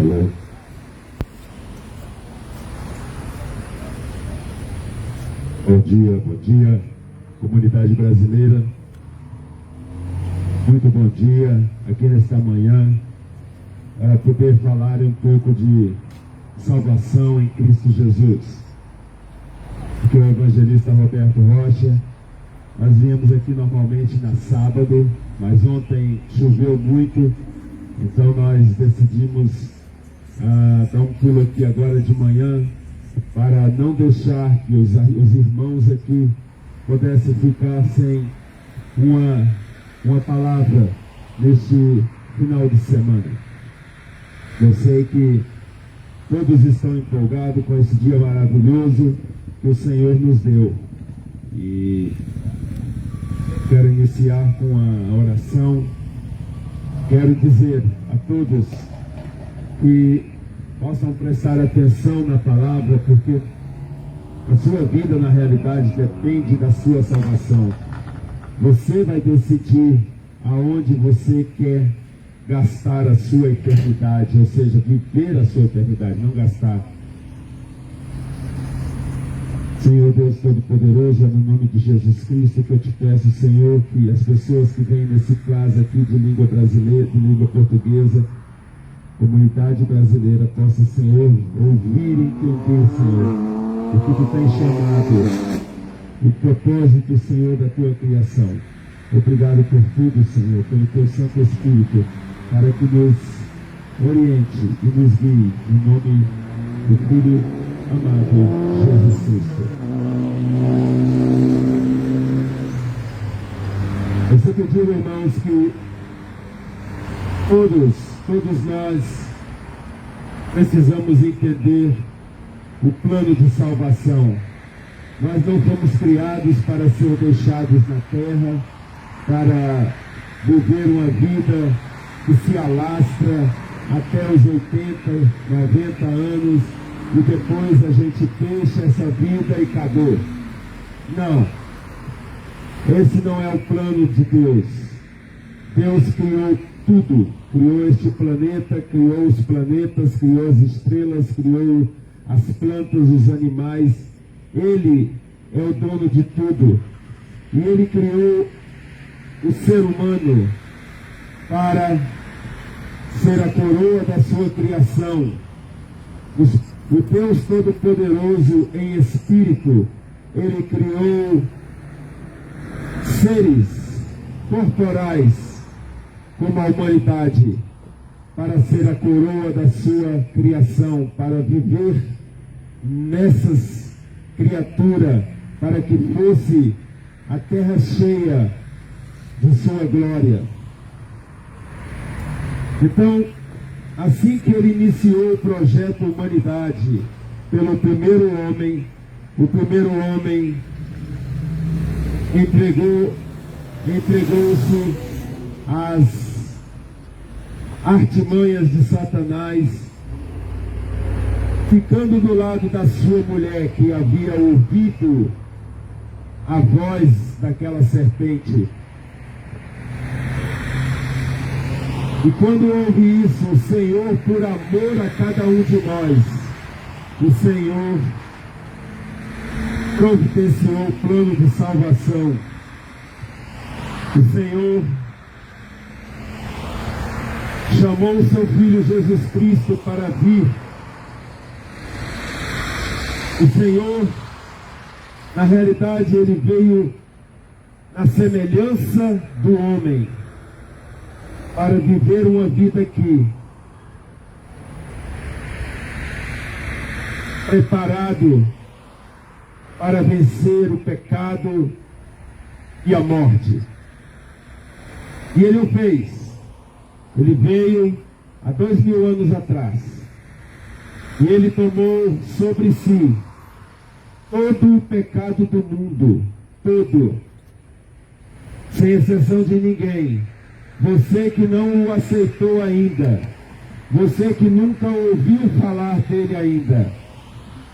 Alô? Bom dia, comunidade brasileira. Muito bom dia aqui nesta manhã, poder falar um pouco de salvação em Cristo Jesus. Aqui é o evangelista Roberto Rocha. Nós viemos aqui normalmente na sábado, mas ontem choveu muito, então nós decidimos dar um pulo aqui agora de manhã, para não deixar que os irmãos aqui pudessem ficar sem uma palavra neste final de semana. Eu sei que todos estão empolgados com esse dia maravilhoso que o Senhor nos deu. E quero iniciar com a oração. Quero dizer a todos que possam prestar atenção na palavra, porque a sua vida, na realidade, depende da sua salvação. Você vai decidir aonde você quer gastar a sua eternidade, ou seja, viver a sua eternidade, não gastar. Senhor Deus Todo-Poderoso, é no nome de Jesus Cristo que eu te peço, Senhor, que as pessoas que vêm nesse classe aqui de língua brasileira, de língua portuguesa, comunidade brasileira, possa, Senhor, ouvir e entender, Senhor, o que tu tens chamado, o propósito, Senhor, da tua criação. Obrigado por tudo, Senhor, pelo teu Santo Espírito, para que nos oriente e nos guie, em nome do Filho amado Jesus Cristo. Eu sempre digo, irmãos, que todos nós precisamos entender o plano de salvação. Nós não fomos criados para ser deixados na terra, para viver uma vida que se alastra até os 80, 90 anos e depois a gente deixa essa vida e acabou. Não. Esse não é o plano de Deus. Deus criou tudo. Criou este planeta, criou os planetas, criou as estrelas, criou as plantas, os animais. Ele é o dono de tudo. E Ele criou o ser humano para ser a coroa da sua criação. O Deus Todo-Poderoso em Espírito, Ele criou seres corporais como a humanidade, para ser a coroa da sua criação, para viver nessas criaturas, para que fosse a terra cheia de sua glória. Então, assim que ele iniciou o projeto Humanidade, pelo primeiro homem, o primeiro homem entregou-se às artimanhas de Satanás, ficando do lado da sua mulher, que havia ouvido a voz daquela serpente. E quando houve isso, o Senhor, por amor a cada um de nós, o Senhor providenciou o plano de salvação. O Senhor chamou o seu Filho Jesus Cristo para vir. O Senhor, na realidade, Ele veio na semelhança do homem, para viver uma vida aqui, preparado para vencer o pecado e a morte. E Ele o fez. Ele veio há 2000 anos atrás. E Ele tomou sobre si todo o pecado do mundo. Todo. Sem exceção de ninguém. Você que não o aceitou ainda. Você que nunca ouviu falar dele ainda.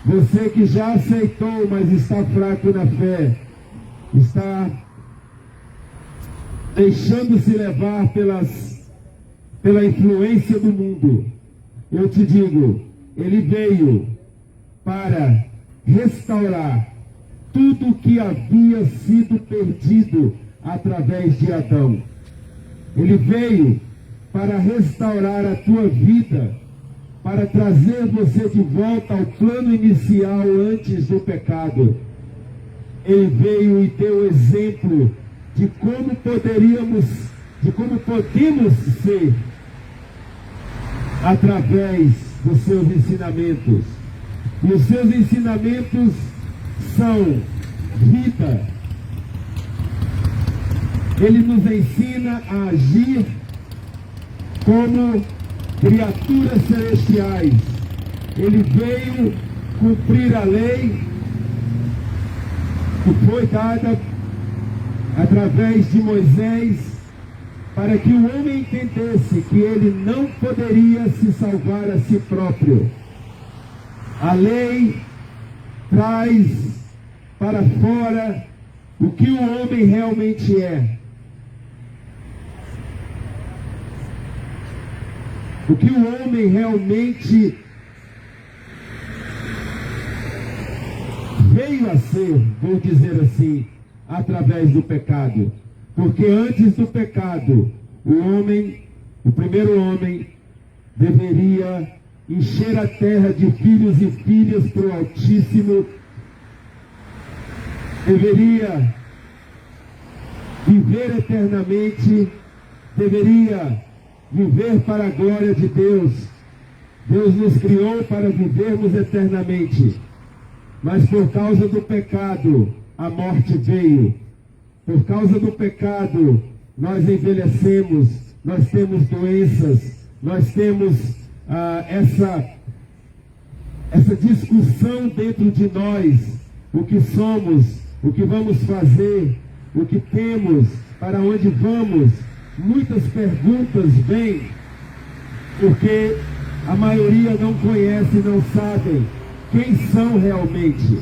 Você que já aceitou, mas está fraco na fé. Está deixando-se levar pela influência do mundo. eu te digo, ele veio para restaurar tudo que havia sido perdido através de Adão. Ele veio para restaurar a tua vida, para trazer você de volta ao plano inicial antes do pecado. Ele veio e deu exemplo de como podemos ser através dos seus ensinamentos. E os seus ensinamentos são vida. Ele nos ensina a agir como criaturas celestiais. Ele veio cumprir a lei que foi dada através de Moisés, para que o homem entendesse que ele não poderia se salvar a si próprio. A lei traz para fora o que o homem realmente é. O que o homem realmente veio a ser, vou dizer assim, através do pecado. Porque antes do pecado, o primeiro homem, deveria encher a terra de filhos e filhas para o Altíssimo, deveria viver eternamente, deveria viver para a glória de Deus. Deus nos criou para vivermos eternamente, mas por causa do pecado, a morte veio. Por causa do pecado, nós envelhecemos, nós temos doenças, nós temos essa discussão dentro de nós, o que somos, o que vamos fazer, o que temos, para onde vamos. Muitas perguntas vêm, porque a maioria não conhece, não sabem quem são realmente.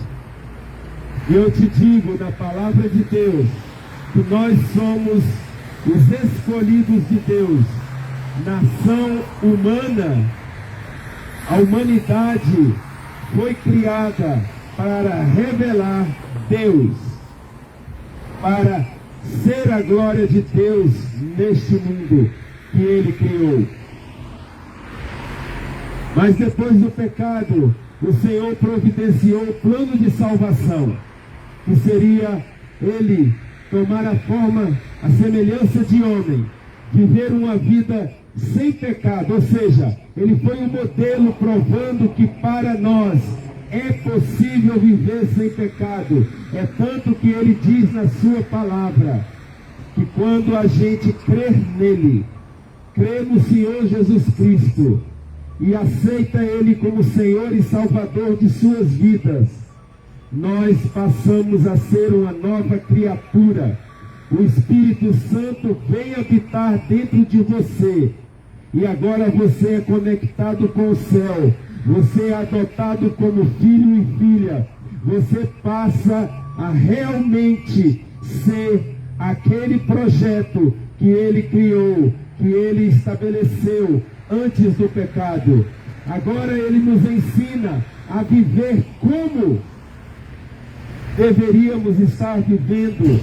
E eu te digo, na palavra de Deus, que nós somos os escolhidos de Deus, nação humana. A humanidade foi criada para revelar Deus, para ser a glória de Deus neste mundo que Ele criou. Mas depois do pecado, o Senhor providenciou o plano de salvação, que seria Ele tomar a forma, a semelhança de homem, viver uma vida sem pecado, ou seja, Ele foi um modelo provando que para nós é possível viver sem pecado. É tanto que Ele diz na sua palavra, que quando a gente crer nele, crê no Senhor Jesus Cristo, e aceita Ele como Senhor e Salvador de suas vidas, nós passamos a ser uma nova criatura. O Espírito Santo vem habitar dentro de você, e agora você é conectado com o céu, você é adotado como filho e filha, você passa a realmente ser aquele projeto que Ele criou, que Ele estabeleceu antes do pecado. Agora Ele nos ensina a viver como deveríamos estar vivendo,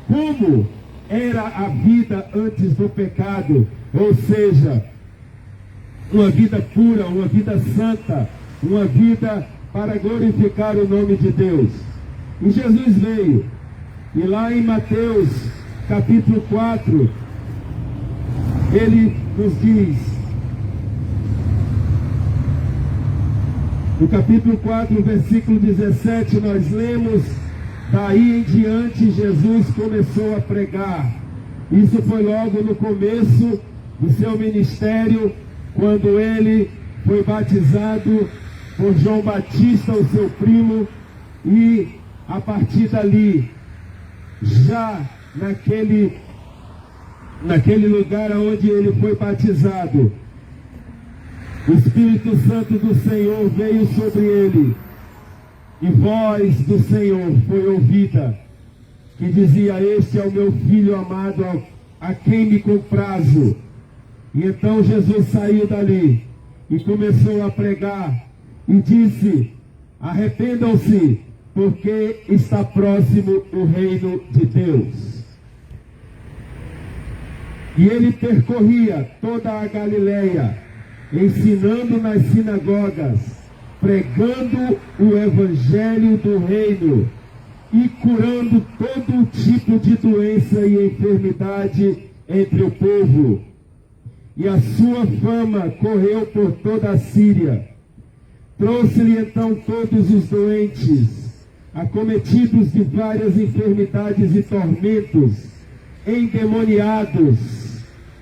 como era a vida antes do pecado, ou seja, uma vida pura, uma vida santa, uma vida para glorificar o nome de Deus. E Jesus veio, e lá em Mateus capítulo 4, Ele nos diz, no capítulo 4, versículo 17, nós lemos: daí em diante Jesus começou a pregar. Isso foi logo no começo do seu ministério, quando ele foi batizado por João Batista, o seu primo, e a partir dali, já naquele lugar onde ele foi batizado, o Espírito Santo do Senhor veio sobre ele, e voz do Senhor foi ouvida, que dizia: este é o meu filho amado, a quem me comprazo. E então Jesus saiu dali, e começou a pregar e disse: arrependam-se, porque está próximo o reino de Deus. E ele percorria toda a Galileia, ensinando nas sinagogas, pregando o evangelho do reino e curando todo tipo de doença e enfermidade entre o povo. E a sua fama correu por toda a Síria. Trouxe-lhe então todos os doentes, acometidos de várias enfermidades e tormentos, endemoniados,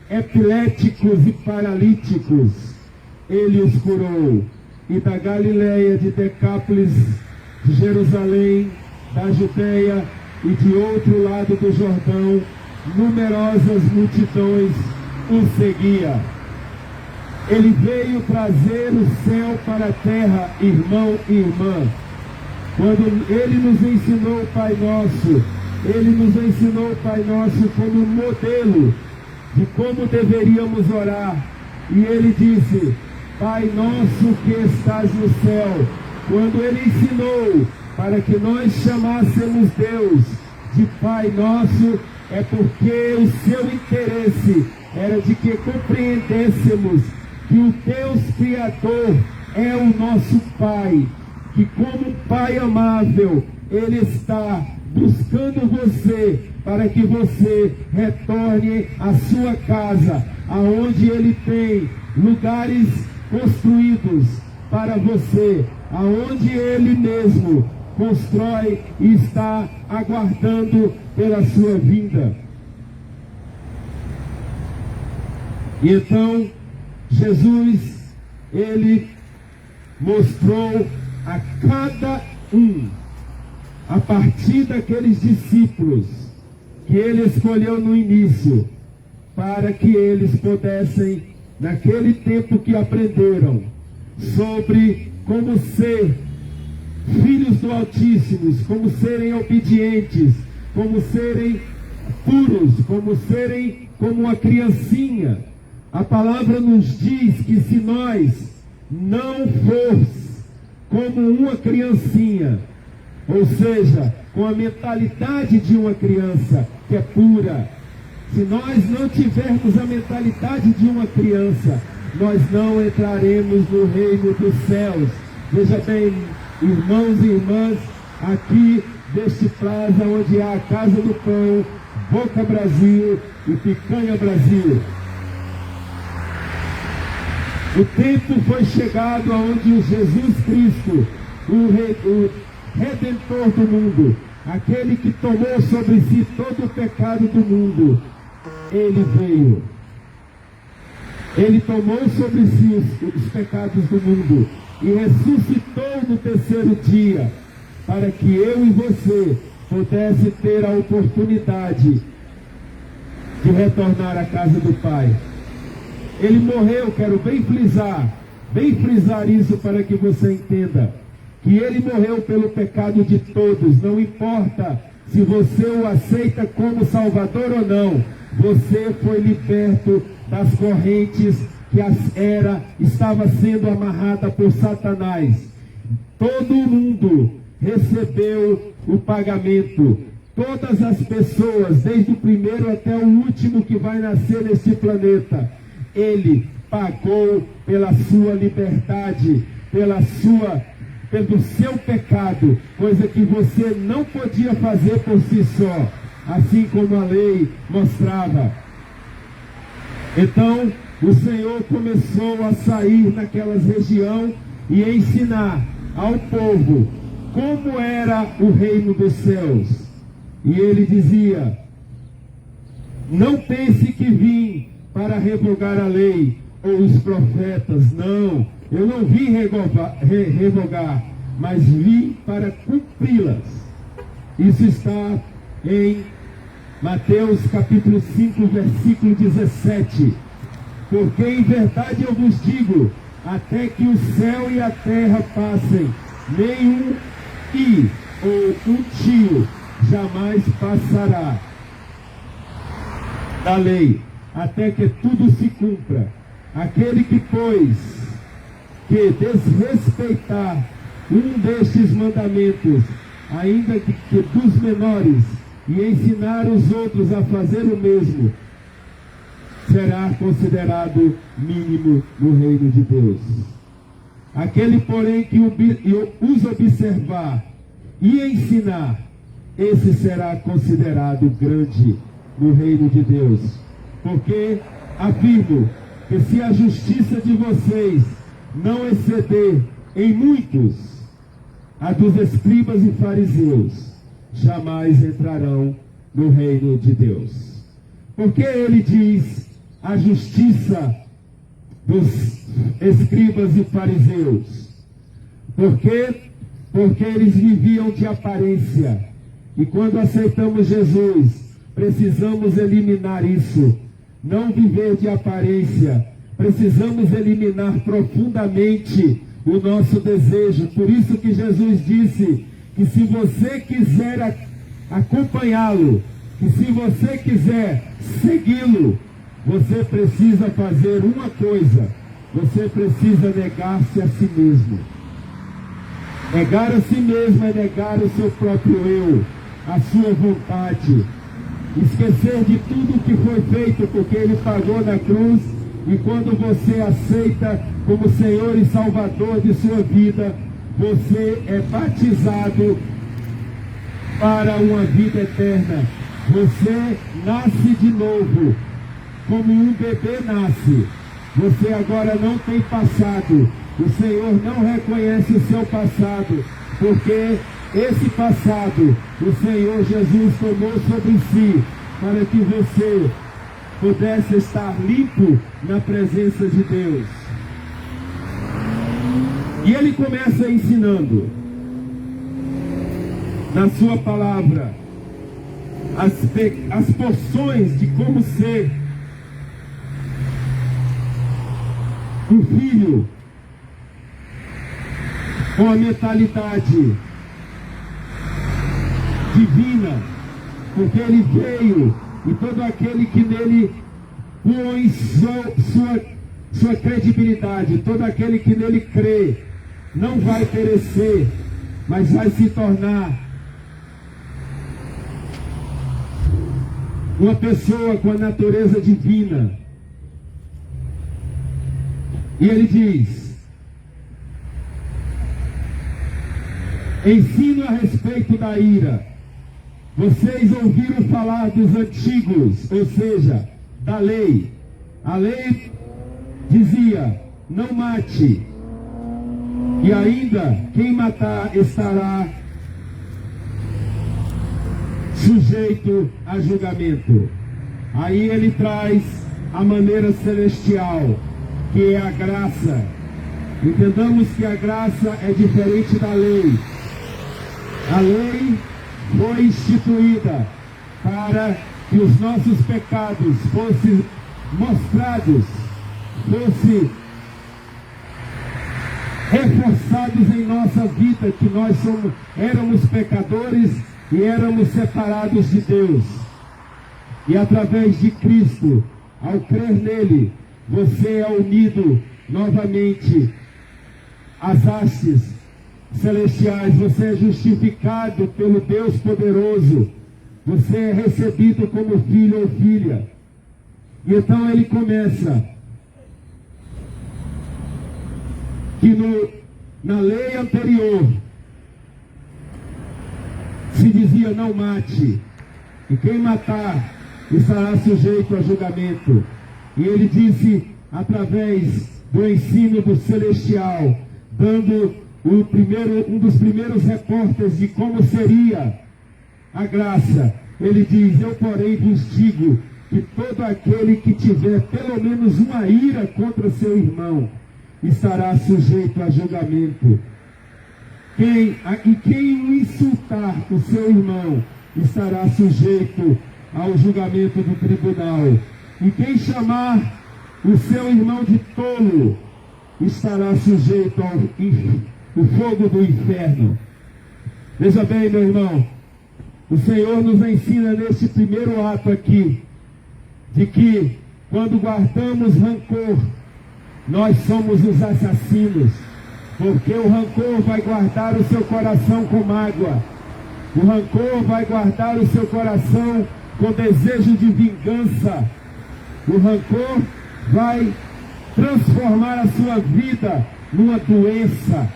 epiléticos e paralíticos. Ele os curou. E da Galileia, de Decápolis, de Jerusalém, da Judeia e de outro lado do Jordão, numerosas multidões o seguiam. Ele veio trazer o céu para a terra, irmão e irmã. Quando ele nos ensinou o Pai Nosso, ele nos ensinou o Pai Nosso como modelo de como deveríamos orar. E ele disse: Pai nosso que estás no céu. Quando ele ensinou para que nós chamássemos Deus de Pai Nosso, é porque o seu interesse era de que compreendêssemos que o Deus Criador é o nosso Pai, que como Pai amável, Ele está buscando você para que você retorne à sua casa, aonde Ele tem lugares construídos para você, aonde Ele mesmo constrói e está aguardando pela sua vinda. E então Jesus, Ele mostrou a cada um, a partir daqueles discípulos que Ele escolheu no início, para que eles pudessem, naquele tempo que aprenderam sobre como ser filhos do Altíssimo, como serem obedientes, como serem puros, como serem como uma criancinha. A palavra nos diz que se nós não formos como uma criancinha, ou seja, com a mentalidade de uma criança que é pura, se nós não tivermos a mentalidade de uma criança, nós não entraremos no reino dos céus. Veja bem, irmãos e irmãs, aqui deste plaza onde há a Casa do Pão, Boca Brasil e Picanha Brasil, o tempo foi chegado aonde o Jesus Cristo, o Redentor do mundo, aquele que tomou sobre si todo o pecado do mundo, Ele veio. Ele tomou sobre si os pecados do mundo e ressuscitou no terceiro dia, para que eu e você pudesse ter a oportunidade de retornar à casa do Pai. Ele morreu, quero bem frisar isso para que você entenda, que Ele morreu pelo pecado de todos. Não importa se você o aceita como Salvador ou não, você foi liberto das correntes que estava sendo amarrada por Satanás. Todo mundo recebeu o pagamento. Todas as pessoas, desde o primeiro até o último que vai nascer neste planeta, Ele pagou pela sua liberdade, pelo seu pecado, coisa que você não podia fazer por si só, assim como a lei mostrava. Então, o Senhor começou a sair naquelas regiões e ensinar ao povo como era o reino dos céus. E Ele dizia: não pense que vim para revogar a lei ou os profetas. Não, eu não vim revogar, mas vim para cumpri-las. Isso está em Mateus capítulo 5, versículo 17. Porque em verdade eu vos digo, até que o céu e a terra passem, nenhum i ou um tio jamais passará da lei, até que tudo se cumpra. Aquele que, pois, que desrespeitar um destes mandamentos, ainda que dos menores, e ensinar os outros a fazer o mesmo, será considerado mínimo no reino de Deus. Aquele, porém, que os observar e ensinar, esse será considerado grande no reino de Deus. Porque afirmo que se a justiça de vocês não exceder em muitos a dos escribas e fariseus, jamais entrarão no reino de Deus. Porque ele diz a justiça dos escribas e fariseus? Porque eles viviam de aparência. E quando aceitamos Jesus, precisamos eliminar isso. Não viver de aparência. Precisamos eliminar profundamente o nosso desejo. Por isso que Jesus disse que se você quiser acompanhá-lo, que se você quiser segui-lo, você precisa fazer uma coisa: você precisa negar-se a si mesmo. Negar a si mesmo é negar o seu próprio eu, a sua vontade. Esquecer de tudo que foi feito, porque ele pagou na cruz. E quando você aceita como Senhor e Salvador de sua vida, você é batizado para uma vida eterna. Você nasce de novo, como um bebê nasce. Você agora não tem passado. O Senhor não reconhece o seu passado, porque esse passado o Senhor Jesus tomou sobre si, para que você pudesse estar limpo na presença de Deus. E ele começa ensinando na sua palavra as porções de como ser um filho com a mentalidade divina, porque ele veio, e todo aquele que nele põe sua credibilidade, todo aquele que nele crê, não vai perecer, mas vai se tornar uma pessoa com a natureza divina. E ele diz: ensino a respeito da ira. Vocês ouviram falar dos antigos, ou seja, da lei. A lei dizia: não mate. E ainda, quem matar estará sujeito a julgamento. Aí ele traz a maneira celestial, que é a graça. Entendamos que a graça é diferente da lei. A lei foi instituída para que os nossos pecados fossem mostrados, fossem reforçados em nossa vida, que nós éramos pecadores e éramos separados de Deus. E através de Cristo, ao crer nele, você é unido novamente às hastes celestiais. Você é justificado pelo Deus poderoso. Você é recebido como filho ou filha. E então ele começa que na lei anterior se dizia: não mate, e quem matar estará sujeito a julgamento. E ele disse, através do ensino do celestial, dando um dos primeiros reportes de como seria a graça, ele diz: eu porém vos digo que todo aquele que tiver pelo menos uma ira contra seu irmão estará sujeito a julgamento. Quem o insultar o seu irmão estará sujeito ao julgamento do tribunal. E quem chamar o seu irmão de tolo estará sujeito ao fogo do inferno. Veja bem, meu irmão, o Senhor nos ensina nesse primeiro ato aqui, de que quando guardamos rancor, nós somos os assassinos, porque o rancor vai guardar o seu coração com mágoa, o rancor vai guardar o seu coração com desejo de vingança, o rancor vai transformar a sua vida numa doença,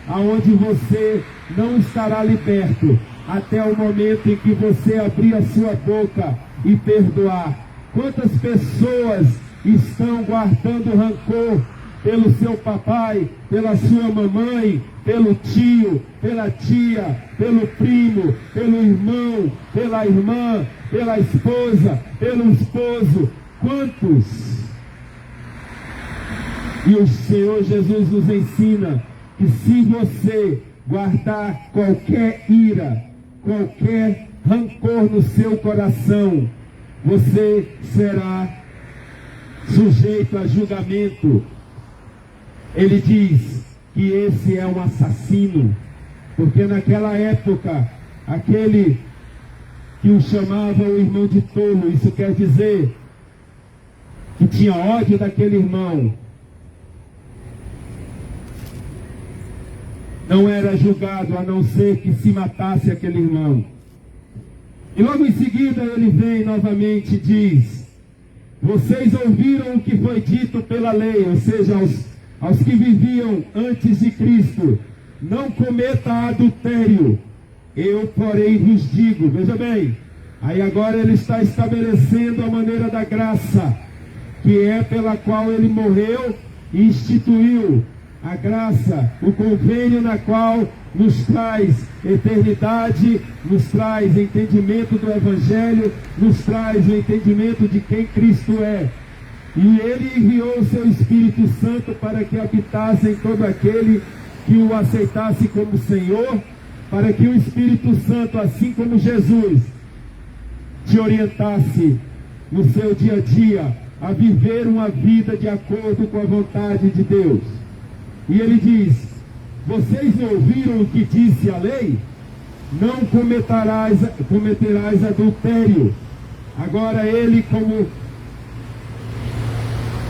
aonde você não estará liberto até o momento em que você abrir a sua boca e perdoar. Quantas pessoas estão guardando rancor pelo seu papai, pela sua mamãe, pelo tio, pela tia, pelo primo, pelo irmão, pela irmã, pela esposa, pelo esposo? Quantos? E o Senhor Jesus nos ensina que se você guardar qualquer ira, qualquer rancor no seu coração, você será sujeito a julgamento. Ele diz que esse é um assassino, porque naquela época, aquele que o chamava o irmão de tolo, isso quer dizer que tinha ódio daquele irmão, não era julgado a não ser que se matasse aquele irmão. E logo em seguida ele vem novamente e diz: vocês ouviram o que foi dito pela lei, ou seja, aos que viviam antes de Cristo, não cometa adultério. Eu, porém, vos digo, veja bem, aí agora ele está estabelecendo a maneira da graça, que é pela qual ele morreu e instituiu a graça, o convênio na qual nos traz eternidade, nos traz entendimento do Evangelho, nos traz o entendimento de quem Cristo é. E ele enviou o seu Espírito Santo para que habitasse em todo aquele que o aceitasse como Senhor, para que o Espírito Santo, assim como Jesus, te orientasse no seu dia a dia a viver uma vida de acordo com a vontade de Deus. E ele diz: vocês ouviram o que disse a lei? Não cometerás adultério. Agora ele,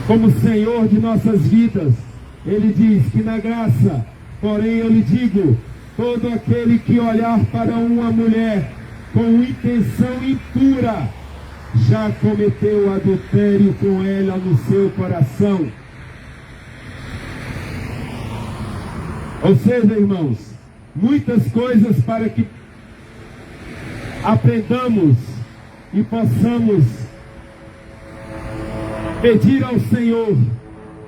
como Senhor de nossas vidas, ele diz que na graça, porém eu lhe digo, todo aquele que olhar para uma mulher com intenção impura, já cometeu adultério com ela no seu coração. Ou seja, irmãos, muitas coisas para que aprendamos e possamos pedir ao Senhor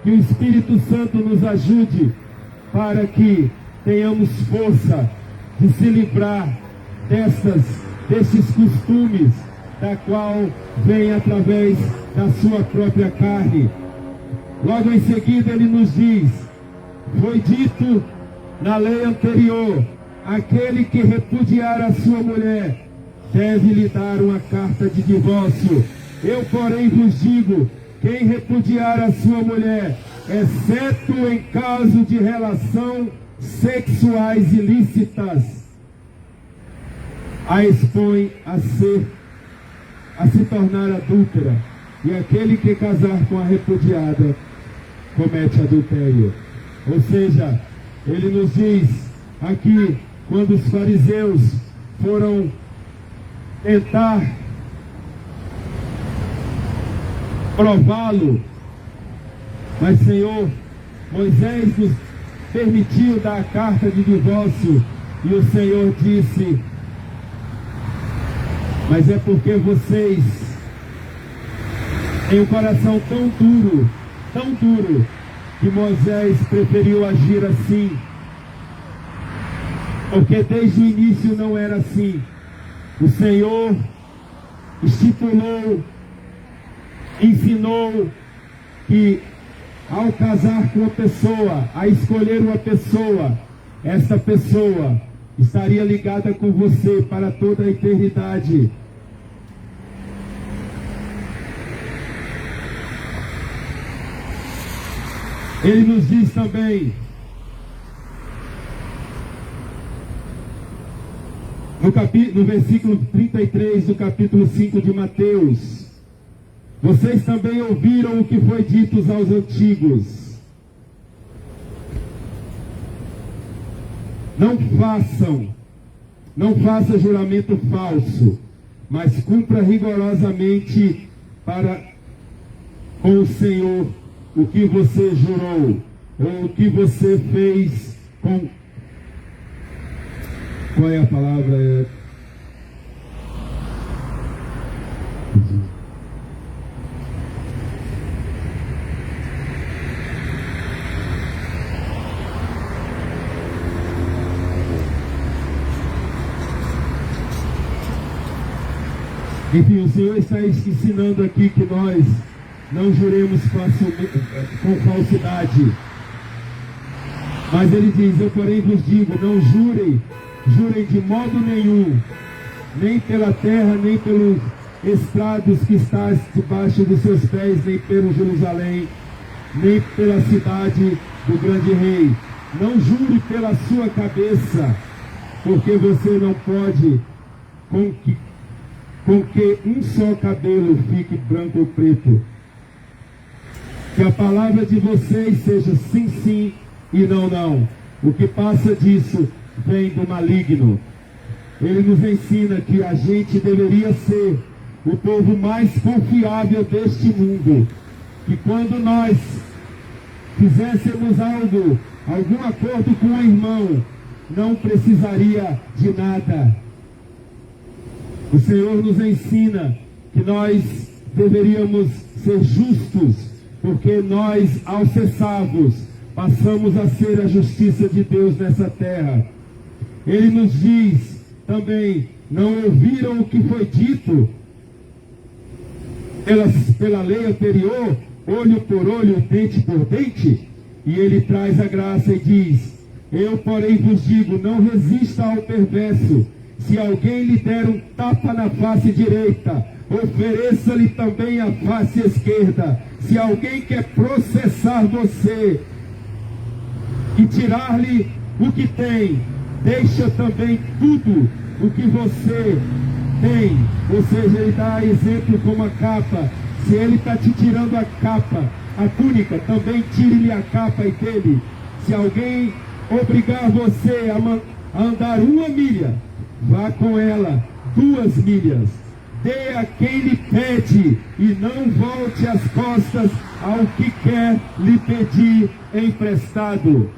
que o Espírito Santo nos ajude para que tenhamos força de se livrar desses costumes, da qual vem através da sua própria carne. Logo em seguida ele nos diz: foi dito na lei anterior, aquele que repudiar a sua mulher deve lhe dar uma carta de divórcio. Eu, porém, vos digo, quem repudiar a sua mulher, exceto em caso de relação sexuais ilícitas, a expõe a se tornar adúltera, e aquele que casar com a repudiada comete adultério. Ou seja, ele nos diz aqui, quando os fariseus foram tentar prová-lo, mas Senhor, Moisés nos permitiu dar a carta de divórcio, e o Senhor disse: mas é porque vocês têm um coração tão duro, que Moisés preferiu agir assim, porque desde o início não era assim. O Senhor estipulou, ensinou que ao casar com uma pessoa, a escolher uma pessoa, essa pessoa estaria ligada com você para toda a eternidade. Ele nos diz também, no versículo 33 do capítulo 5 de Mateus: vocês também ouviram o que foi dito aos antigos: Não faça juramento falso, mas cumpra rigorosamente para com o Senhor o que você jurou, ou o que você fez com... Qual é a palavra? Enfim, o Senhor está ensinando aqui que nós não juremos com falsidade. Mas Ele diz: eu porém vos digo, não jurem de modo nenhum, nem pela terra, nem pelos estrados que estás debaixo dos seus pés, nem pelo Jerusalém, nem pela cidade do grande rei. Não jure pela sua cabeça, porque você não pode com que um só cabelo fique branco ou preto. Que a palavra de vocês seja sim, sim e não, não. O que passa disso vem do maligno. Ele nos ensina que a gente deveria ser o povo mais confiável deste mundo. Que quando nós fizéssemos algum acordo com o irmão, não precisaria de nada. O Senhor nos ensina que nós deveríamos ser justos, porque nós, ao ser salvos, passamos a ser a justiça de Deus nessa terra. Ele nos diz também: não ouviram o que foi dito pela lei anterior, olho por olho, dente por dente? E ele traz a graça e diz: eu porém vos digo, não resista ao perverso. Se alguém lhe der um tapa na face direita, ofereça-lhe também a face esquerda. Se alguém quer processar você e tirar-lhe o que tem, deixa também tudo o que você tem. Ou seja, ele dá exemplo como a capa. Se ele está te tirando a capa, a túnica, também tire-lhe a capa e dele. Se alguém obrigar você a andar 1 milha, vá com ela 2 milhas. Dê a quem lhe pede e não volte as costas ao que quer lhe pedir emprestado.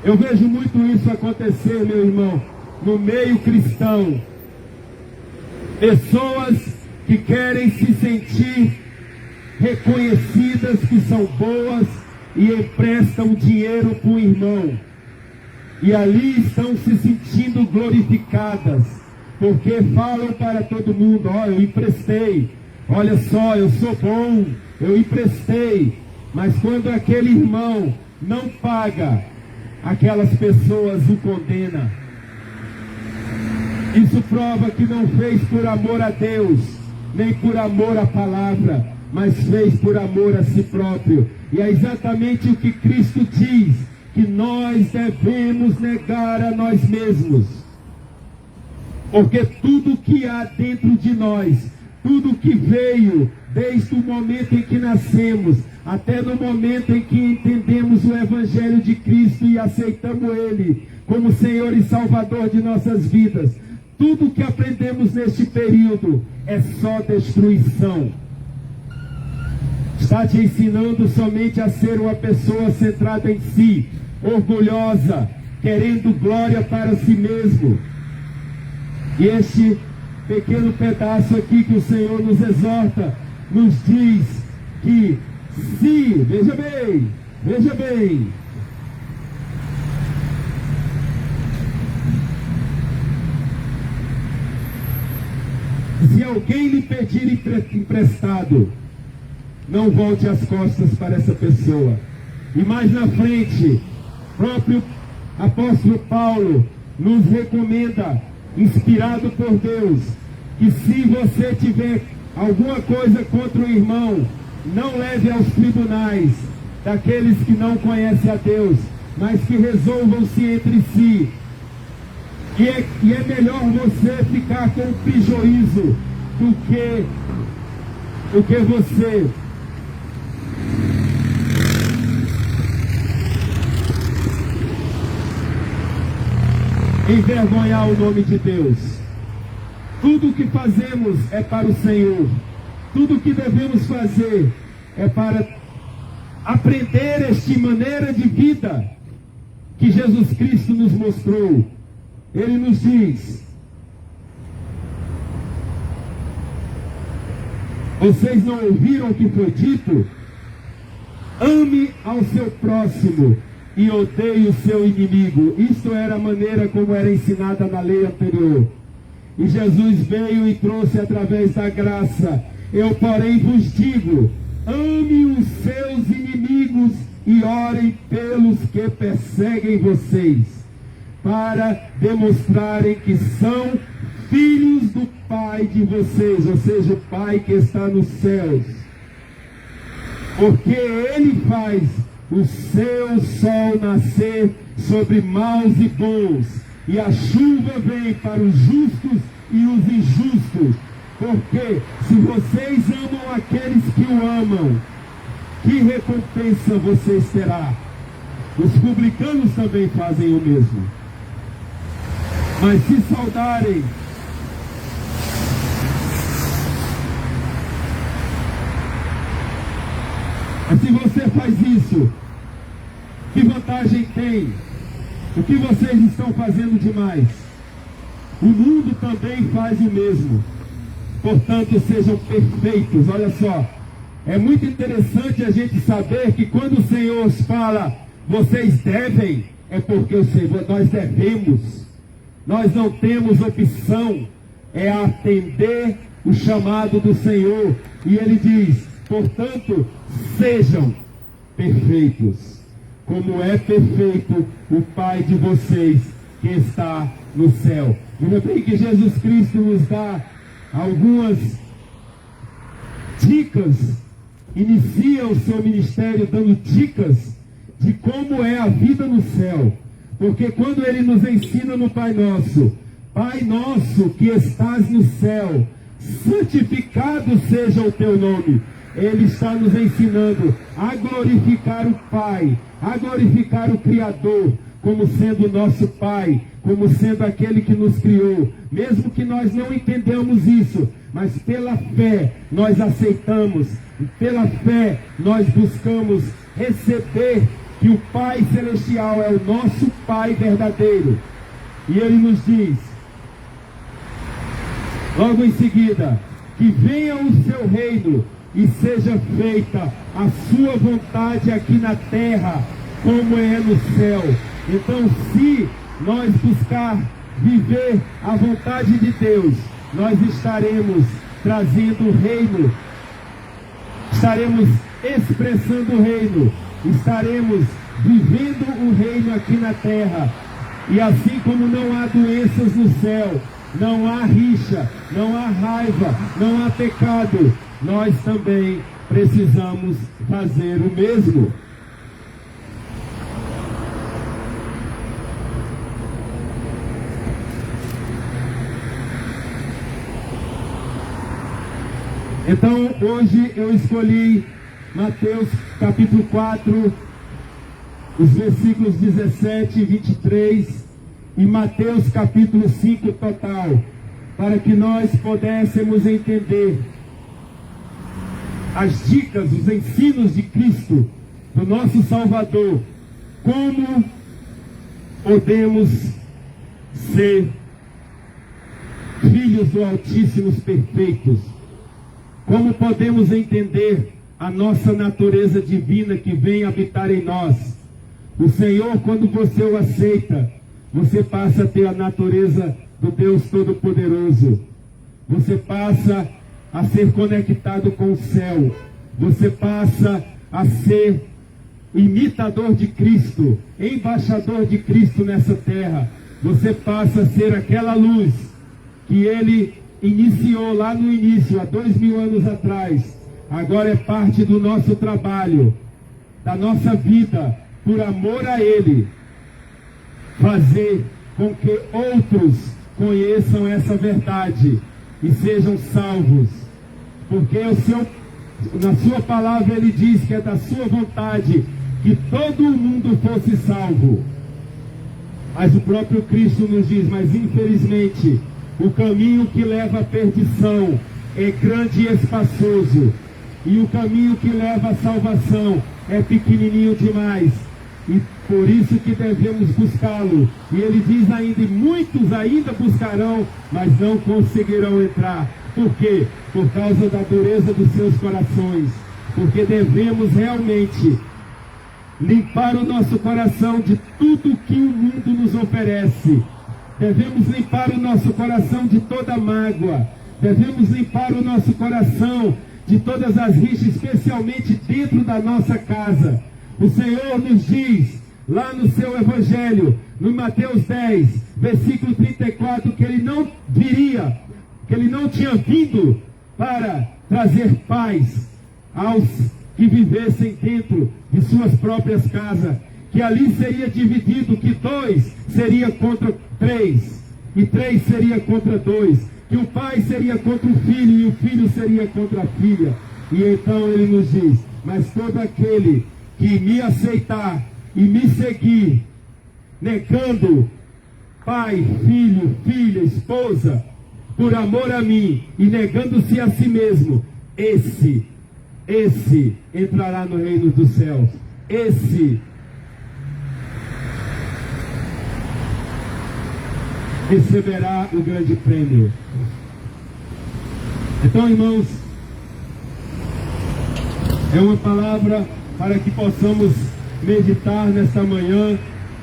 Eu vejo muito isso acontecer, meu irmão, no meio cristão. Pessoas que querem se sentir reconhecidas que são boas e emprestam dinheiro para o irmão. E ali estão se sentindo glorificadas, porque falam para todo mundo: ó, eu emprestei, olha só, eu sou bom, eu emprestei. Mas quando aquele irmão não paga, aquelas pessoas o condenam. Isso prova que não fez por amor a Deus, nem por amor à palavra, mas fez por amor a si próprio. E é exatamente o que Cristo diz, que nós devemos negar a nós mesmos. Porque tudo que há dentro de nós, tudo que veio desde o momento em que nascemos, até no momento em que entendemos o Evangelho de Cristo e aceitamos Ele como Senhor e Salvador de nossas vidas, tudo que aprendemos neste período é só destruição. Está te ensinando somente a ser uma pessoa centrada em si, orgulhosa, querendo glória para si mesmo. E este pequeno pedaço aqui que o Senhor nos exorta, nos diz que se, veja bem, se alguém lhe pedir emprestado, não volte as costas para essa pessoa. E mais na frente, próprio apóstolo Paulo nos recomenda, inspirado por Deus, que se você tiver alguma coisa contra o irmão, não leve aos tribunais daqueles que não conhecem a Deus, mas que resolvam-se entre si. E é melhor você ficar com prejuízo do que você envergonhar o nome de Deus. Tudo o que fazemos é para o Senhor. Tudo o que devemos fazer é para aprender esta maneira de vida que Jesus Cristo nos mostrou. Ele nos diz: vocês não ouviram o que foi dito? Ame ao seu próximo e odeie o seu inimigo. Isto era a maneira como era ensinada na lei anterior. E Jesus veio e trouxe através da graça: eu, porém, vos digo, ame os seus inimigos e orem pelos que perseguem vocês, para demonstrarem que são filhos do Pai de vocês, ou seja, o Pai que está nos céus. Porque Ele faz o seu sol nascer sobre maus e bons, e a chuva vem para os justos e os injustos. Porque se vocês amam aqueles que o amam, que recompensa vocês terão? Os publicanos também fazem o mesmo. Mas se saudarem mas se você faz isso, que vantagem tem? O que vocês estão fazendo demais? O mundo também faz o mesmo. Portanto, sejam perfeitos. Olha só, é muito interessante a gente saber que quando o Senhor fala, vocês devem, é porque o Senhor, nós devemos. Nós não temos opção, é atender o chamado do Senhor. E Ele diz, portanto, sejam perfeitos, como é perfeito o Pai de vocês que está no céu. Veja bem que Jesus Cristo nos dá algumas dicas, inicia o seu ministério dando dicas de como é a vida no céu. Porque quando Ele nos ensina no Pai Nosso que estás no céu, santificado seja o teu nome. Ele está nos ensinando a glorificar o Pai, a glorificar o Criador, como sendo nosso Pai, como sendo aquele que nos criou. Mesmo que nós não entendamos isso, mas pela fé nós aceitamos, pela fé nós buscamos receber que o Pai Celestial é o nosso Pai verdadeiro. E Ele nos diz, logo em seguida, que venha o seu reino e seja feita a sua vontade aqui na terra, como é no céu. Então, se nós buscar viver a vontade de Deus, nós estaremos trazendo o reino, estaremos expressando o reino, estaremos vivendo o reino aqui na terra. E assim como não há doenças no céu, não há rixa, não há raiva, não há pecado, nós também precisamos fazer o mesmo. Então, hoje eu escolhi Mateus capítulo 4, os versículos 17 e 23, e Mateus capítulo 5 total, para que nós pudéssemos entender as dicas, os ensinos de Cristo, do nosso Salvador, como podemos ser filhos do Altíssimo perfeitos, como podemos entender a nossa natureza divina que vem habitar em nós. O Senhor, quando você o aceita, você passa a ter a natureza do Deus Todo-Poderoso. Você passa a ser conectado com o céu. Você passa a ser imitador de Cristo, embaixador de Cristo nessa terra. Você passa a ser aquela luz que Ele iniciou lá no início, há 2000 anos atrás. Agora é parte do nosso trabalho, da nossa vida, por amor a Ele, fazer com que outros conheçam essa verdade e sejam salvos. Porque na sua palavra Ele diz que é da sua vontade que todo o mundo fosse salvo. Mas o próprio Cristo nos diz, mas infelizmente, o caminho que leva à perdição é grande e espaçoso, e o caminho que leva à salvação é pequenininho demais, e por isso que devemos buscá-lo. E ele diz ainda, e muitos ainda buscarão, mas não conseguirão entrar. Por quê? Por causa da dureza dos seus corações, porque devemos realmente limpar o nosso coração de tudo que o mundo nos oferece. Devemos limpar o nosso coração de toda mágoa. Devemos limpar o nosso coração de todas as rixas, especialmente dentro da nossa casa. O Senhor nos diz, lá no seu Evangelho, no Mateus 10, versículo 34, que Ele não viria, que Ele não tinha vindo para trazer paz aos que vivessem dentro de suas próprias casas, que ali seria dividido, que 2 seria contra 3, e 3 seria contra 2, que o pai seria contra o filho, e o filho seria contra a filha. E então ele nos diz, mas todo aquele que me aceitar e me seguir, negando pai, filho, filha, esposa, por amor a mim, e negando-se a si mesmo, esse entrará no reino dos céus. Esse receberá o grande prêmio. Então, irmãos, é uma palavra para que possamos meditar nesta manhã.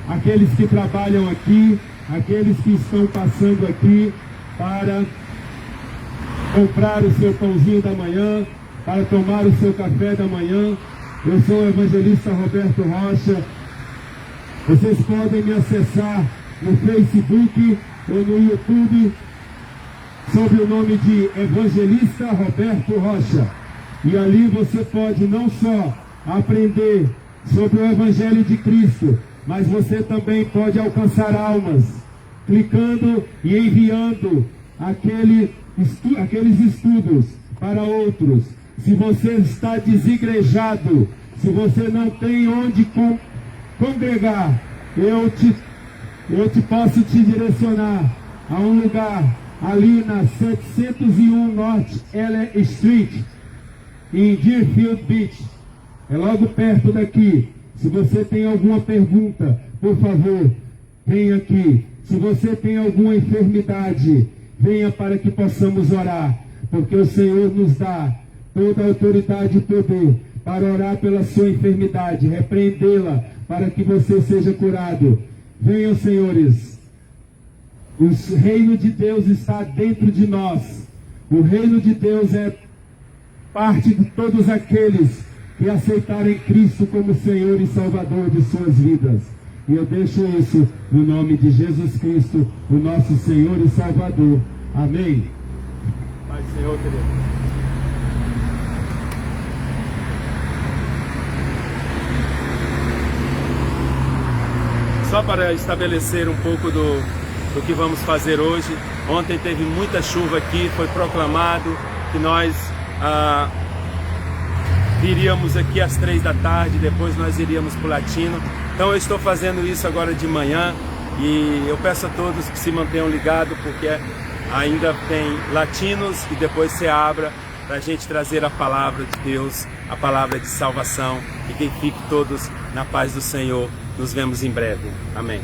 Aqueles que trabalham aqui, aqueles que estão passando aqui para comprar o seu pãozinho da manhã, para tomar o seu café da manhã. Eu sou o evangelista Roberto Rocha. Vocês podem me acessar no Facebook ou no YouTube sob o nome de Evangelista Roberto Rocha. E ali você pode não só aprender sobre o Evangelho de Cristo, mas você também pode alcançar almas, clicando e enviando aqueles estudos para outros. Se você está desigrejado, se você não tem onde congregar, eu posso te direcionar a um lugar ali na 701 North Ellen Street, em Deerfield Beach. É logo perto daqui. Se você tem alguma pergunta, por favor, venha aqui. Se você tem alguma enfermidade, venha para que possamos orar, porque o Senhor nos dá toda a autoridade e poder para orar pela sua enfermidade, repreendê-la para que você seja curado. Venham, senhores. O reino de Deus está dentro de nós. O reino de Deus é parte de todos aqueles que aceitarem Cristo como Senhor e Salvador de suas vidas. E eu deixo isso no nome de Jesus Cristo, o nosso Senhor e Salvador. Amém. Pai do Senhor, querido. Só para estabelecer um pouco do que vamos fazer hoje. Ontem teve muita chuva aqui, foi proclamado que nós viríamos aqui às 3 da tarde, depois nós iríamos para o Latino. Então eu estou fazendo isso agora de manhã e eu peço a todos que se mantenham ligados, porque ainda tem Latinos e depois se abra para a gente trazer a palavra de Deus, a palavra de salvação, e que fiquem todos na paz do Senhor. Nos vemos em breve. Amém.